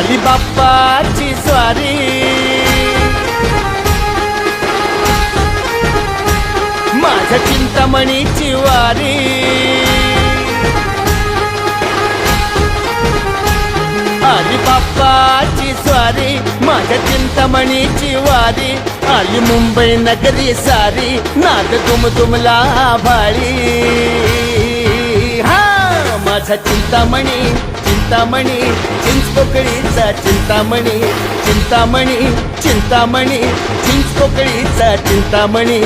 आली बाप्पाची स्वारी, माझ्या चिंतामणीची वारी. आली बाप्पाची स्वारी, माझ्या चिंतामणीची वारी. आली मुंबई नगरी सारी, नाद दुमदुमला भाळी. हा माझा चिंतामणी, चिंतामणी, चिंचपोकळीचा चिंतामणी, चिंतामणी, चिंतामणी, चिंचपोकळीचा चिंतामणी.